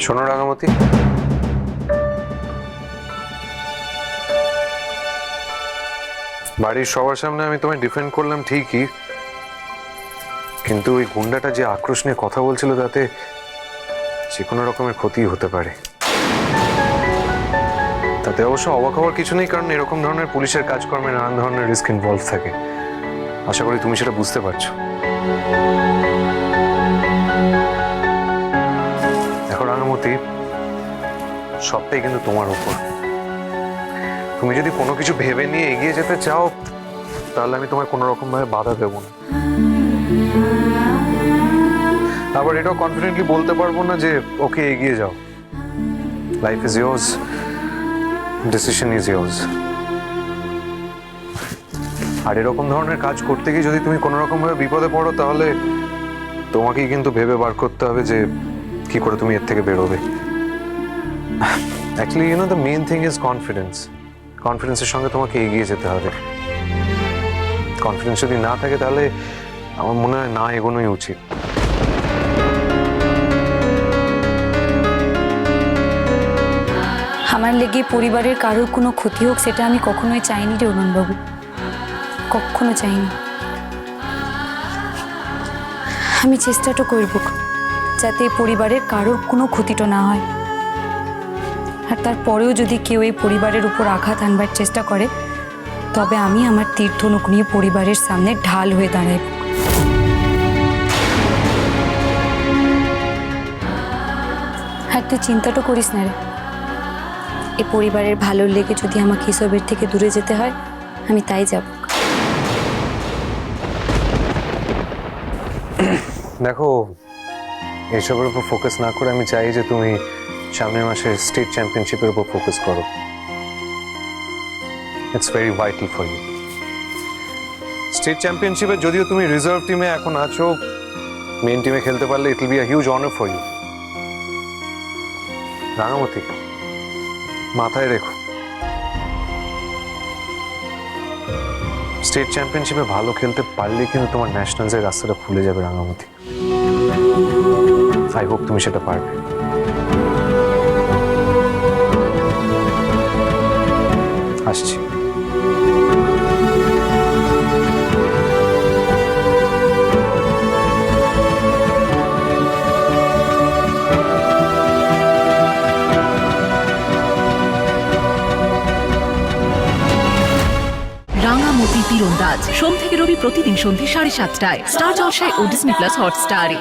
শোনো রাঙামতি, বাড়ির সবার সামনে আমি তোমায় ডিফেন্ড করলাম ঠিকই, কিন্তু ওই গুন্ডাটা যে আক্রোশ নিয়ে কথা বলছিল তাতে যে কোনো রকমের ক্ষতি হতে পারে। তাতে অবশ্য অবাক হওয়ার কিছু নেই, কারণ এরকম ধরনের পুলিশের কাজকর্মে নানান ধরনের রিস্ক ইনভলভ থাকে। আশা করি তুমি সেটা বুঝতে পারছো। দেখো রাঙামতি, সবটাই কিন্তু তোমার উপর। তুমি যদি কোনো কিছু ভেবে নিয়ে এগিয়ে যেতে চাও তাহলে আমি তোমায় কোনো রকম ভাবে বাধা দেবো না। আবার এটাও কনফিডেন্টলি বলতে পারবো না যে ওকে এগিয়ে যাও। Life is yours, decision is yours. আর এরকম ধরনের কাজ করতে গিয়ে যদি তুমি কোনো রকম ভাবে বিপদে পড়ো তাহলে তোমাকেই কিন্তু ভেবে বার করতে হবে যে কি করে তুমি এর থেকে বেরোবে। Actually you know the main thing is confidence. কনফিডেন্সের সঙ্গে তোমাকে এগিয়ে যেতে হবে। কনফিডেন্স যদি না থাকে তাহলে আমার মনে হয় না এগোনোই উচিত। আমার লেগে পরিবারের কারোর কোনো ক্ষতি হোক সেটা আমি কখনোই চাইনি রে অরুণবাবু, কখনো চাইনি। আমি চেষ্টাটা করব যাতে পরিবারের কারোর কোনো ক্ষতিটা না হয়। আর তারপরেও যদি কেউ এই পরিবারের উপর আঘাত আনবার চেষ্টা করে তবে আমি আমার তীর ধনুক নিয়ে পরিবারের সামনে ঢাল হয়ে দাঁড়াইব। আর তুই চিন্তাটা করিস না রে, এই পরিবারের ভালোর লেগে যদি আমাকে এসবের থেকে দূরে যেতে হয় আমি তাই যাব। দেখো, এইসবের উপর ফোকাস না করে আমি চাই যে তুমি সামনের মাসে স্টেট চ্যাম্পিয়নশিপের উপর ফোকাস করো। It's very vital for you. State চ্যাম্পিয়নশিপে যদিও তুমি রিজার্ভ টিমে এখন আছো, মেইন টিমে খেলতে পারলে it will be a huge honour for you. Rangamati, মাথায় রেখো, স্টেট চ্যাম্পিয়নশিপে ভালো খেলতে পারলে কিন্তু তোমার ন্যাশনালসের রাস্তাটা খুলে যাবে রাঙামতি। আই হোপ তুমি সেটা পারবে। আসছি। রাঙামতি তীরন্দাজ সোম থেকে রবি প্রতিদিন সন্ধ্যে 7:30টায় স্টার জলসায় ও ডিজনি প্লাস হটস্টারে।